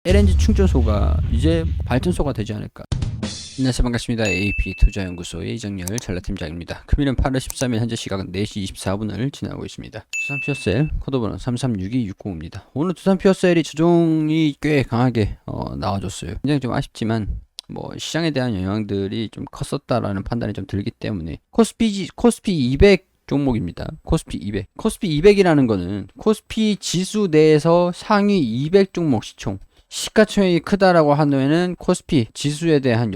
LNG 충전소가 이제 발전소가 되지 않을까. 안녕하세요, 반갑습니다. AP투자연구소의 이정열 전략팀장입니다. 금일은 8월 13일 현재 시각은 4시 24분을 지나고 있습니다. 두산피어셀 코드번호 336260입니다. 오늘 두산피어셀이 조종이 꽤 강하게 나와줬어요. 굉장히 좀 아쉽지만 시장에 대한 영향들이 좀 컸었다라는 판단이 좀 들기 때문에 코스피 200 종목입니다. 코스피 200. 코스피 200이라는 거는 코스피 지수 내에서 상위 200 종목 시총. 시가총액이 크다라고 하면은 코스피 지수에 대한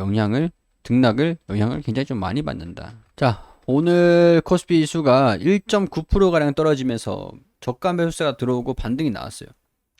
등락을 굉장히 좀 많이 받는다. 자, 오늘 코스피 지수가 1.9%가량 떨어지면서 저가 매수세가 들어오고 반등이 나왔어요.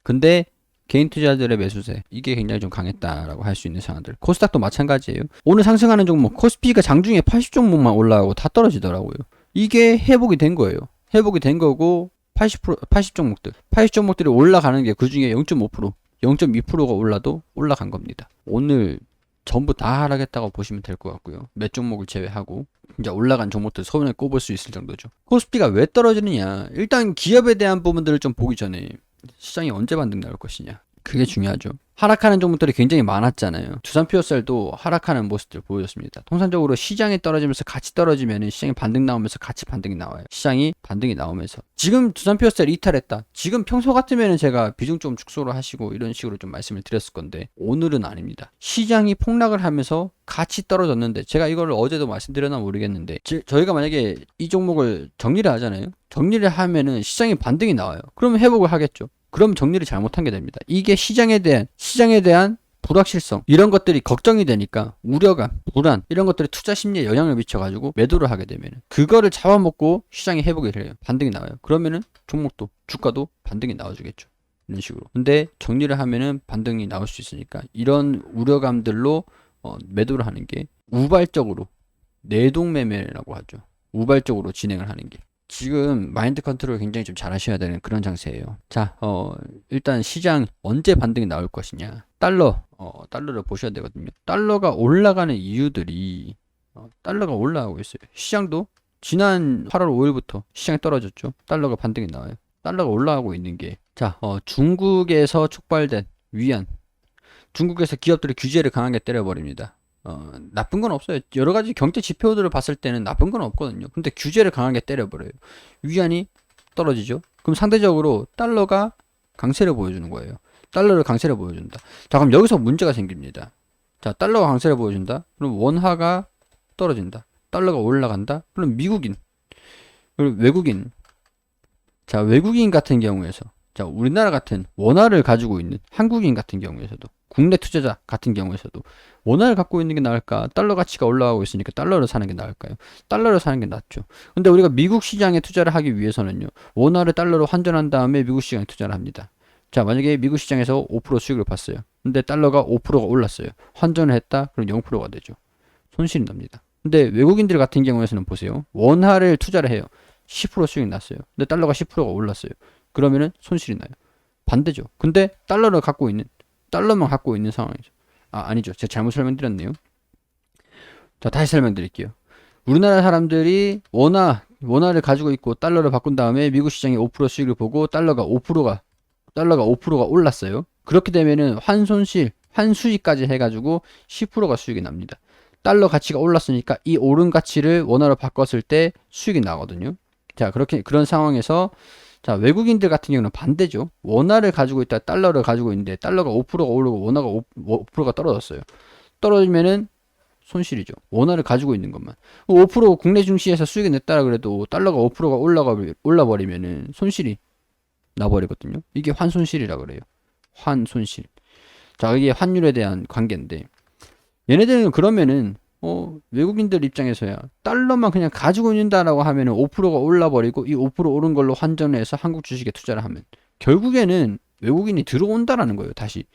근데 개인 투자들의 매수세, 이게 굉장히 좀 강했다라고 할 수 있는 상황들. 코스닥도 마찬가지예요. 오늘 상승하는 종목, 코스피가 장중에 80종목만 올라가고 다 떨어지더라고요. 이게 회복이 된 거예요. 회복이 된 거고 80종목들이 올라가는 게 그 중에 0.5%, 0.2%가 올라도 올라간 겁니다. 오늘 전부 다 하락했다고 보시면 될 것 같고요. 몇 종목을 제외하고 이제 올라간 종목들 손에 꼽을 수 있을 정도죠. 코스피가 왜 떨어지느냐? 일단 기업에 대한 부분들을 좀 보기 전에 시장이 언제 반등 나올 것이냐, 그게 중요하죠. 하락하는 종목들이 굉장히 많았잖아요. 두산피어셀도 하락하는 모습들 보여줬습니다. 통상적으로 시장이 떨어지면서 같이 떨어지면 시장이 반등 나오면서 같이 반등이 나와요. 시장이 반등이 나오면서 지금 두산피어셀 이탈했다. 지금 평소 같으면 제가 비중 좀 축소를 하시고 이런 식으로 좀 말씀을 드렸을 건데 오늘은 아닙니다. 시장이 폭락을 하면서 같이 떨어졌는데, 제가 이걸 어제도 말씀드렸나 모르겠는데, 저희가 만약에 이 종목을 정리를 하잖아요. 정리를 하면은 시장이 반등이 나와요. 그러면 회복을 하겠죠. 그럼 정리를 잘못한 게 됩니다. 이게 시장에 대한 불확실성, 이런 것들이 걱정이 되니까 우려감, 불안, 이런 것들이 투자 심리에 영향을 미쳐가지고 매도를 하게 되면 그거를 잡아먹고 시장이 회복이 돼요. 반등이 나와요. 그러면은 종목도, 주가도 반등이 나와주겠죠. 이런 식으로. 근데 정리를 하면은 반등이 나올 수 있으니까 이런 우려감들로 매도를 하는 게 우발적으로, 내동매매라고 하죠. 우발적으로 진행을 하는 게. 지금 마인드 컨트롤 굉장히 좀 잘 하셔야 되는 그런 장세예요. 자, 일단 시장 언제 반등이 나올 것이냐. 달러를 보셔야 되거든요. 달러가 올라가는 이유들이, 달러가 올라가고 있어요. 시장도 지난 8월 5일부터 시장이 떨어졌죠. 달러가 반등이 나와요. 달러가 올라가고 있는 게, 자, 중국에서 촉발된 위안. 중국에서 기업들이 규제를 강하게 때려버립니다. 나쁜 건 없어요. 여러 가지 경제 지표들을 봤을 때는 나쁜 건 없거든요. 근데 규제를 강하게 때려버려요. 위안이 떨어지죠. 그럼 상대적으로 달러가 강세를 보여주는 거예요. 달러를 강세를 보여준다. 자, 그럼 여기서 문제가 생깁니다. 자, 달러가 강세를 보여준다. 그럼 원화가 떨어진다. 달러가 올라간다. 그럼 미국인, 그리고 외국인. 자, 외국인 같은 경우에서, 자, 우리나라 같은 원화를 가지고 있는 한국인 같은 경우에서도, 국내 투자자 같은 경우에서도 원화를 갖고 있는 게 나을까? 달러 가치가 올라가고 있으니까 달러를 사는 게 나을까요? 달러를 사는 게 낫죠. 근데 우리가 미국 시장에 투자를 하기 위해서는요, 원화를 달러로 환전한 다음에 미국 시장에 투자를 합니다. 자, 만약에 미국 시장에서 5% 수익을 봤어요. 근데 달러가 5%가 올랐어요. 환전을 했다? 그럼 0%가 되죠. 손실이 납니다. 근데 외국인들 같은 경우에서는 보세요. 원화를 투자를 해요. 10% 수익이 났어요. 근데 달러가 10%가 올랐어요. 그러면은 손실이 나요. 반대죠. 근데 달러만 갖고 있는 상황이죠. 아니죠. 제가 잘못 설명드렸네요. 자, 다시 설명드릴게요. 우리나라 사람들이 원화를 가지고 있고 달러를 바꾼 다음에 미국 시장에 5% 수익을 보고 달러가 5%가 올랐어요. 그렇게 되면은 환수익까지 해가지고 10%가 수익이 납니다. 달러 가치가 올랐으니까 이 오른 가치를 원화로 바꿨을 때 수익이 나거든요. 자, 그런 상황에서, 자, 외국인들 같은 경우는 반대죠. 원화를 가지고 있다 달러를 가지고 있는데 달러가 5%가 오르고 원화가 5%가 떨어졌어요. 떨어지면은 손실이죠. 원화를 가지고 있는 것만. 5% 국내 증시에서 수익이 냈다라 그래도 달러가 5%가 올라버리면은 손실이 나버리거든요. 이게 환손실이라 그래요. 환손실. 자, 이게 환율에 대한 관계인데, 얘네들은 그러면은 외국인들 입장에서야 달러만 그냥 가지고 있는다라고 하면은 5%가 올라버리고 이 5% 오른 걸로 환전해서 한국 주식에 투자를 하면 결국에는 외국인이 들어온다라는 거예요. 다시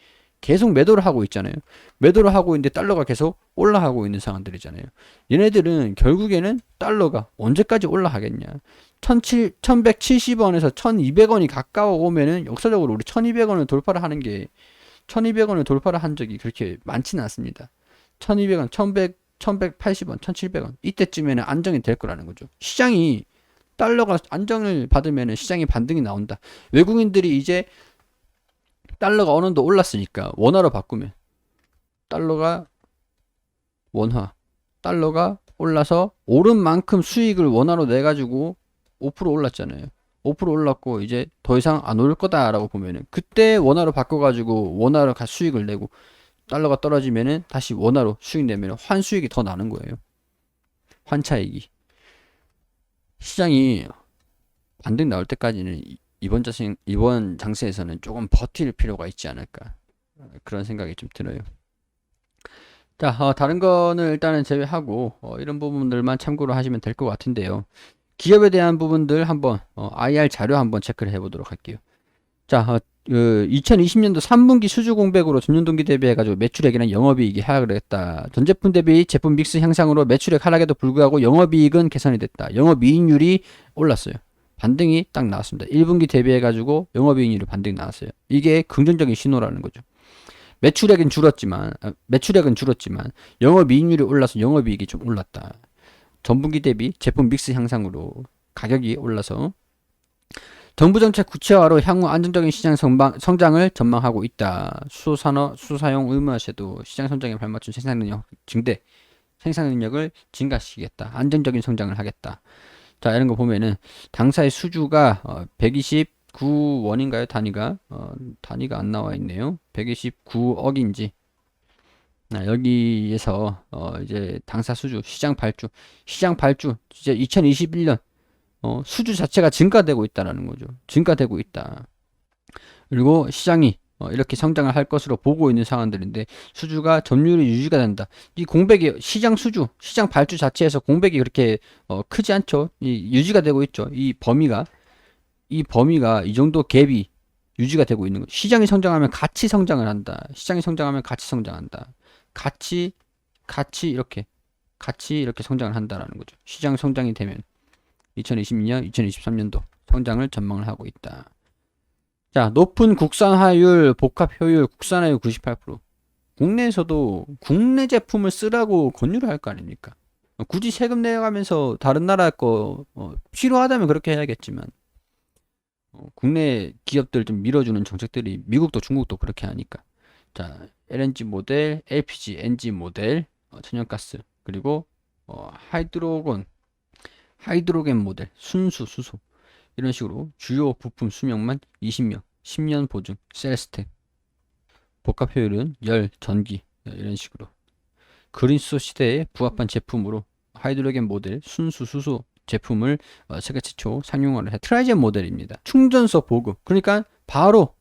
계속 매도를 하고 있잖아요. 매도를 하고 있는데 달러가 계속 올라가고 있는 상황들이잖아요. 얘네들은 결국에는 달러가 언제까지 올라가겠냐. 1170원에서 1200원이 가까워 오면은 역사적으로 우리 1200원을 돌파를 하는 게, 1200원을 돌파를 한 적이 그렇게 많지는 않습니다. 1200원, 1180원, 1700원 이때쯤에는 안정이 될 거라는 거죠. 시장이, 달러가 안정을 받으면 시장이 반등이 나온다. 외국인들이 이제 달러가 어느 정도 올랐으니까 원화로 바꾸면 달러가 원화, 달러가 올라서 오른 만큼 수익을 원화로 내가지고 5% 올랐잖아요. 5% 올랐고 이제 더 이상 안 오를 거다라고 보면은 그때 원화로 바꿔가지고 원화로 수익을 내고 달러가 떨어지면은 다시 원화로 수익 내면 환수익이 더 나는 거예요. 환차익이. 시장이 반등 나올 때까지는 이번 장세에서는 조금 버틸 필요가 있지 않을까 그런 생각이 좀 들어요. 자, 다른 거는 일단은 제외하고 이런 부분들만 참고로 하시면 될 것 같은데요. 기업에 대한 부분들 한번 IR 자료 한번 체크를 해보도록 할게요. 자, 2020년도 3분기 수주 공백으로 전년 동기 대비해가지고 매출액이랑 영업이익이 하락을 했다. 전 제품 대비 제품 믹스 향상으로 매출액 하락에도 불구하고 영업이익은 개선이 됐다. 영업이익률이 올랐어요. 반등이 딱 나왔습니다. 1분기 대비해가지고 영업이익률이 반등이 나왔어요. 이게 긍정적인 신호라는 거죠. 매출액은 줄었지만 영업이익률이 올라서 영업이익이 좀 올랐다. 전분기 대비 제품 믹스 향상으로 가격이 올라서 정부 정책 구체화로 향후 안정적인 시장 성장을 전망하고 있다. 수사용 의무화제도 시장 성장에 발맞춘 생산 능력을 증가시키겠다. 안정적인 성장을 하겠다. 자, 이런 거 보면은 당사의 수주가 129원인가요? 단위가 안 나와 있네요. 129억인지. 여기에서 이제 당사 수주, 시장 발주, 이제 2021년 수주 자체가 증가되고 있다라는 거죠. 증가되고 있다. 그리고 시장이 이렇게 성장을 할 것으로 보고 있는 상황들인데 수주가 점유율이 유지가 된다. 이 공백이 시장 발주 자체에서 공백이 그렇게 크지 않죠. 유지가 되고 있죠. 이 범위가 이 정도 갭이 유지가 되고 있는 거. 시장이 성장하면 같이 성장을 한다. 시장이 성장하면 같이 성장한다. 같이 이렇게 성장을 한다라는 거죠. 시장 성장이 되면 2022년, 2023년도 성장을 전망을 하고 있다. 자, 높은 국산화율, 복합 효율, 국산화율 98%. 국내에서도 국내 제품을 쓰라고 권유를 할 거 아닙니까? 굳이 세금 내가면서 다른 나라 거 필요하다면 그렇게 해야겠지만 국내 기업들 좀 밀어주는 정책들이 미국도 중국도 그렇게 하니까. 자, LNG 모델, LPG, NG 모델, 천연가스, 그리고 하이드로겐 모델, 순수, 수소 이런 식으로 주요 부품 수명만 20년, 10년 보증, 셀스텍, 복합 효율은 열, 전기 이런 식으로 그린수소 시대에 부합한 제품으로 하이드로겐 모델, 순수, 수소 제품을 세계 최초 상용화를 해 트라이젠 모델입니다. 충전소 보급, 그러니까 바로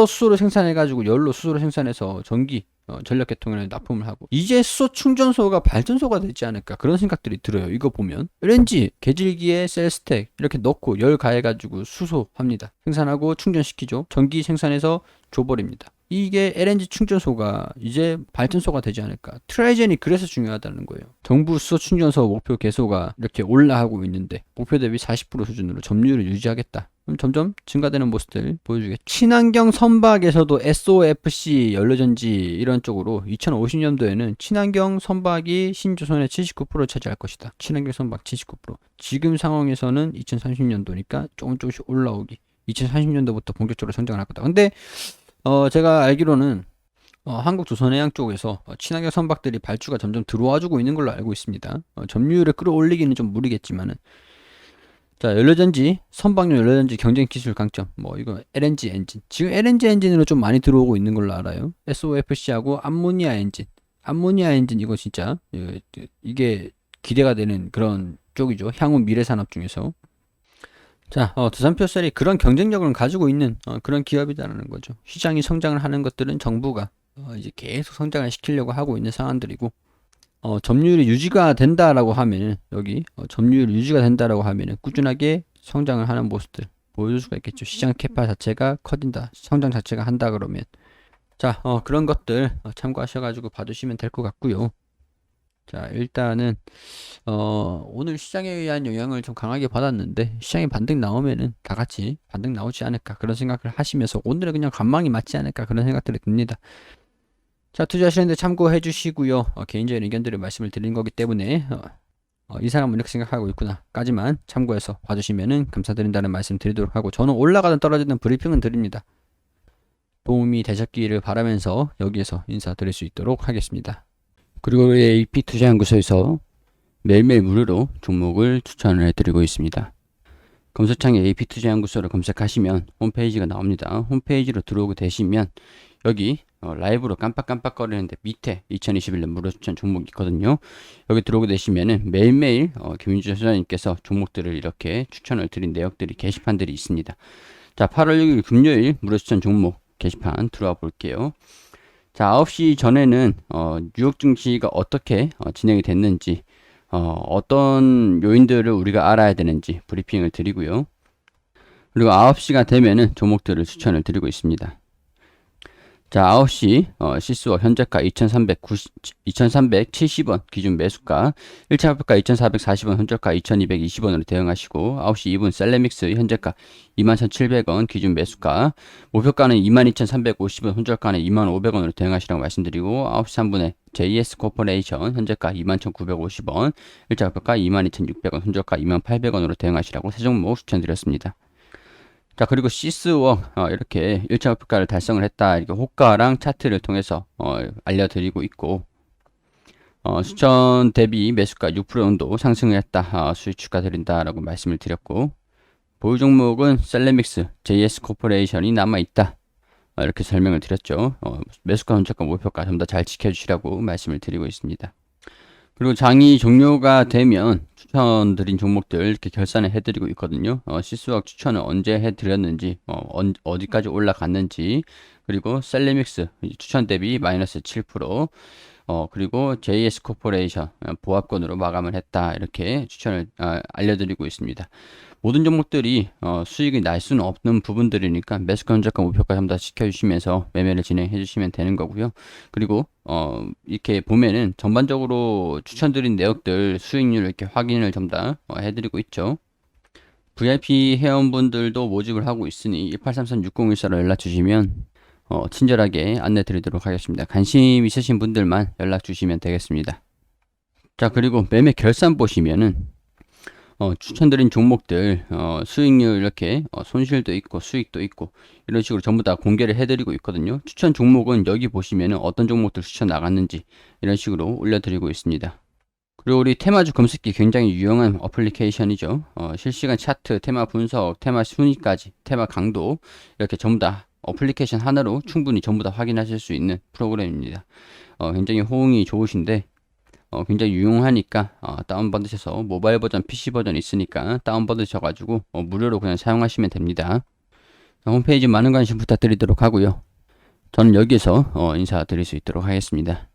수소를 생산해가지고 열로 수소를 생산해서 전기 전력 계통에 납품을 하고 이제 수소 충전소가 발전소가 되지 않을까 그런 생각들이 들어요. 이거 보면 LNG 계질기에 셀스텍 이렇게 넣고 열 가해가지고 수소합니다. 생산하고 충전시키죠. 전기 생산해서 줘버립니다. 이게 LNG 충전소가 이제 발전소가 되지 않을까. 트라이젠이 그래서 중요하다는 거예요. 정부 수소 충전소 목표 개소가 이렇게 올라가고 있는데 목표 대비 40% 수준으로 점유율을 유지하겠다. 그럼 점점 증가되는 모습들 보여주겠죠. 친환경 선박에서도 SOFC 연료전지 이런 쪽으로 2050년도에는 친환경 선박이 신조선의 79%를 차지할 것이다. 친환경 선박 79%. 지금 상황에서는 2030년도니까 조금씩 올라오기. 2030년도부터 본격적으로 성장을 할 거다. 근데 제가 알기로는 한국조선해양 쪽에서 친환경 선박들이 발주가 점점 들어와주고 있는 걸로 알고 있습니다. 점유율을 끌어올리기는 좀 무리겠지만은. 자, 선박용 연료전지 경쟁 기술 강점. 이거 LNG 엔진. 지금 LNG 엔진으로 좀 많이 들어오고 있는 걸로 알아요. SOFC하고 암모니아 엔진. 이거 진짜 이게 기대가 되는 그런 쪽이죠. 향후 미래 산업 중에서. 자, 두산표셀이 그런 경쟁력을 가지고 있는 그런 기업이다라는 거죠. 시장이 성장을 하는 것들은 정부가 이제 계속 성장을 시키려고 하고 있는 상황들이고, 점유율이 유지가 된다라고 하면은 점유율이 유지가 된다라고 하면은 꾸준하게 성장을 하는 모습들 보여줄 수가 있겠죠. 시장 캐파 자체가 커진다, 성장 자체가 한다 그러면. 자, 그런 것들 참고하셔가지고 봐주시면 될 것 같고요. 자, 일단은 오늘 시장에 의한 영향을 좀 강하게 받았는데 시장이 반등 나오면은 다 같이 반등 나오지 않을까 그런 생각을 하시면서 오늘은 그냥 관망이 맞지 않을까 그런 생각들이 듭니다. 자, 투자하시는데 참고해 주시고요. 개인적인 의견들을 말씀을 드린 거기 때문에 이 사람은 이렇게 생각하고 있구나 까지만 참고해서 봐주시면은 감사드린다는 말씀 드리도록 하고, 저는 올라가든 떨어지든 브리핑은 드립니다. 도움이 되셨기를 바라면서 여기에서 인사드릴 수 있도록 하겠습니다. 그리고 우리 AP투자연구소에서 매일매일 무료로 종목을 추천을 해드리고 있습니다. 검색창에 AP투자연구소를 검색하시면 홈페이지가 나옵니다. 홈페이지로 들어오게 되시면 여기 라이브로 깜빡깜빡거리는데 밑에 2021년 무료 추천 종목이 있거든요. 여기 들어오게 되시면은 매일매일 김윤주 소장님께서 종목들을 이렇게 추천을 드린 내역들이 게시판들이 있습니다. 자, 8월 6일 금요일 무료 추천 종목 게시판 들어와 볼게요. 자, 9시 전에는 뉴욕 증시가 어떻게 진행이 됐는지 어떤 요인들을 우리가 알아야 되는지 브리핑을 드리고요. 그리고 9시가 되면은 종목들을 추천을 드리고 있습니다. 자, 9시 시스워 현재가 2370원 기준 매수가, 1차 목표가 2440원, 현저가 2220원으로 대응하시고, 9시 2분 셀레믹스 현재가 21700원 기준 매수가, 목표가는 22350원, 현저가는 2500원으로 대응하시라고 말씀드리고, 9시 3분에 JS 코퍼레이션 현재가 21950원, 1차 목표가 22600원, 현저가 2800원으로 대응하시라고 세 종목 추천드렸습니다. 자, 그리고 시스웍 이렇게 1차 목표가를 달성을 했다, 이렇게 호가랑 차트를 통해서 알려드리고 있고, 수천 대비 매수가 6% 정도 상승을 했다, 수익 축하드린다라고 말씀을 드렸고, 보유 종목은 셀레믹스, JS 코퍼레이션이 남아있다, 이렇게 설명을 드렸죠. 매수가, 현저가, 목표가 좀 더 잘 지켜주시라고 말씀을 드리고 있습니다. 그리고 장이 종료가 되면 추천드린 종목들 이렇게 결산을 해드리고 있거든요. 시스웍 추천을 언제 해드렸는지, 어디까지 올라갔는지, 그리고 셀레믹스 추천 대비 마이너스 7%, 그리고 JS 코퍼레이션 보합권으로 마감을 했다, 이렇게 추천을 알려드리고 있습니다. 모든 종목들이 수익이 날 수는 없는 부분들이니까 매수가, 현저가, 목표가 전부 다 지켜주시면서 매매를 진행해 주시면 되는 거고요. 그리고 이렇게 보면은 전반적으로 추천드린 내역들 수익률 이렇게 확인을 전부 다 해드리고 있죠. VIP 회원분들도 모집을 하고 있으니 1833-6014로 연락 주시면 친절하게 안내 드리도록 하겠습니다. 관심 있으신 분들만 연락 주시면 되겠습니다. 자, 그리고 매매 결산 보시면은 추천드린 종목들 수익률 이렇게 손실도 있고 수익도 있고 이런 식으로 전부 다 공개를 해드리고 있거든요. 추천 종목은 여기 보시면은 어떤 종목들 추천 나갔는지 이런 식으로 올려드리고 있습니다. 그리고 우리 테마주 검색기 굉장히 유용한 어플리케이션이죠. 실시간 차트, 테마 분석, 테마 순위까지, 테마 강도 이렇게 전부 다 어플리케이션 하나로 충분히 전부 다 확인하실 수 있는 프로그램입니다. 굉장히 호응이 좋으신데 굉장히 유용하니까 다운받으셔서, 모바일 버전, PC 버전 있으니까 다운받으셔가지고 무료로 그냥 사용하시면 됩니다. 홈페이지 많은 관심 부탁드리도록 하고요. 저는 여기에서 인사드릴 수 있도록 하겠습니다.